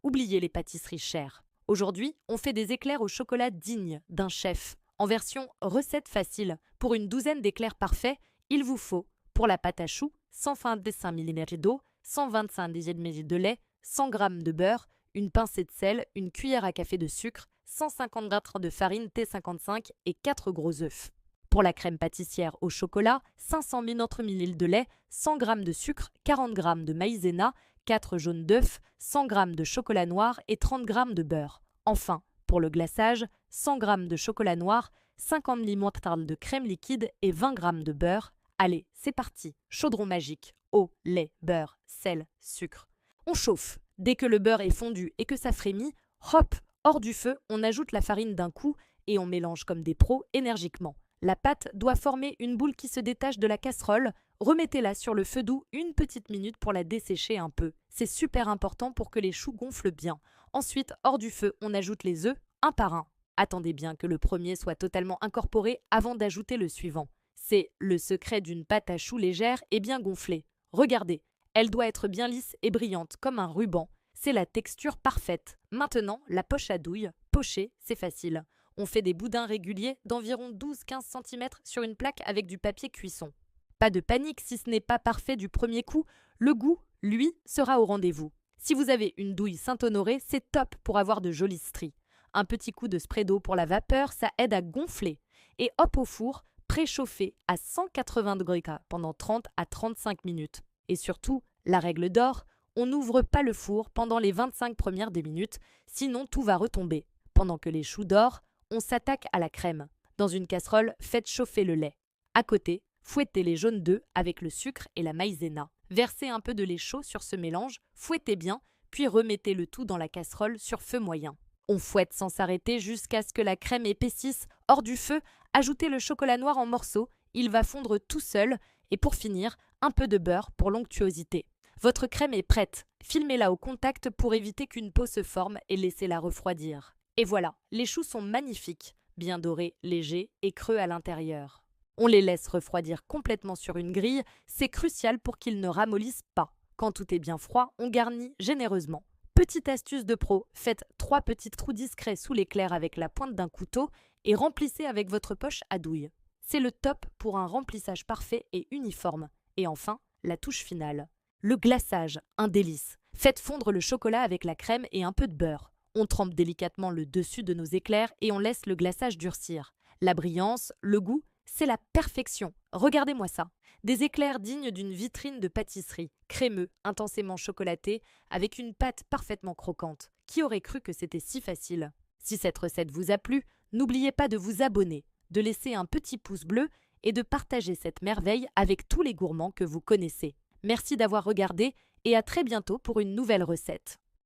Oubliez les pâtisseries chères. Aujourd'hui, on fait des éclairs au chocolat dignes d'un chef. En version recette facile, pour une douzaine d'éclairs parfaits, il vous faut, pour la pâte à choux, 125 ml d'eau, 125 ml de lait, 100 g de beurre, une pincée de sel, une cuillère à café de sucre, 150 g de farine T55 et 4 gros œufs. Pour la crème pâtissière au chocolat, 500 ml de lait, 100 g de sucre, 40 g de maïzena, 4 jaunes d'œufs, 100 g de chocolat noir et 30 g de beurre. Enfin, pour le glaçage, 100 g de chocolat noir, 50 ml de crème liquide et 20 g de beurre. Allez, c'est parti. Chaudron magique, eau, lait, beurre, sel, sucre. On chauffe. Dès que le beurre est fondu et que ça frémit, hop, hors du feu, on ajoute la farine d'un coup et on mélange comme des pros énergiquement. La pâte doit former une boule qui se détache de la casserole. Remettez-la sur le feu doux une petite minute pour la dessécher un peu. C'est super important pour que les choux gonflent bien. Ensuite, hors du feu, on ajoute les œufs un par un. Attendez bien que le premier soit totalement incorporé avant d'ajouter le suivant. C'est le secret d'une pâte à choux légère et bien gonflée. Regardez, elle doit être bien lisse et brillante comme un ruban. C'est la texture parfaite. Maintenant, la poche à douille. Pocher, c'est facile. On fait des boudins réguliers d'environ 12-15 cm sur une plaque avec du papier cuisson. Pas de panique si ce n'est pas parfait du premier coup, le goût, lui, sera au rendez-vous. Si vous avez une douille Saint-Honoré, c'est top pour avoir de jolies stries. Un petit coup de spray d'eau pour la vapeur, ça aide à gonfler. Et hop au four, préchauffé à 180 degrés pendant 30 à 35 minutes. Et surtout, la règle d'or, on n'ouvre pas le four pendant les 25 premières des minutes, sinon tout va retomber. Pendant que les choux dorent, on s'attaque à la crème. Dans une casserole, faites chauffer le lait. À côté, fouettez les jaunes d'œufs avec le sucre et la maïzena. Versez un peu de lait chaud sur ce mélange, fouettez bien, puis remettez le tout dans la casserole sur feu moyen. On fouette sans s'arrêter jusqu'à ce que la crème épaississe. Hors du feu, ajoutez le chocolat noir en morceaux, il va fondre tout seul. Et pour finir, un peu de beurre pour l'onctuosité. Votre crème est prête. Filmez-la au contact pour éviter qu'une peau se forme et laissez-la refroidir. Et voilà, les choux sont magnifiques, bien dorés, légers et creux à l'intérieur. On les laisse refroidir complètement sur une grille, c'est crucial pour qu'ils ne ramollissent pas. Quand tout est bien froid, on garnit généreusement. Petite astuce de pro, faites 3 petits trous discrets sous l'éclair avec la pointe d'un couteau et remplissez avec votre poche à douille. C'est le top pour un remplissage parfait et uniforme. Et enfin, la touche finale. Le glaçage, un délice. Faites fondre le chocolat avec la crème et un peu de beurre. On trempe délicatement le dessus de nos éclairs et on laisse le glaçage durcir. La brillance, le goût, c'est la perfection. Regardez-moi ça. Des éclairs dignes d'une vitrine de pâtisserie, crémeux, intensément chocolatés, avec une pâte parfaitement croquante. Qui aurait cru que c'était si facile? Si cette recette vous a plu, n'oubliez pas de vous abonner, de laisser un petit pouce bleu et de partager cette merveille avec tous les gourmands que vous connaissez. Merci d'avoir regardé et à très bientôt pour une nouvelle recette.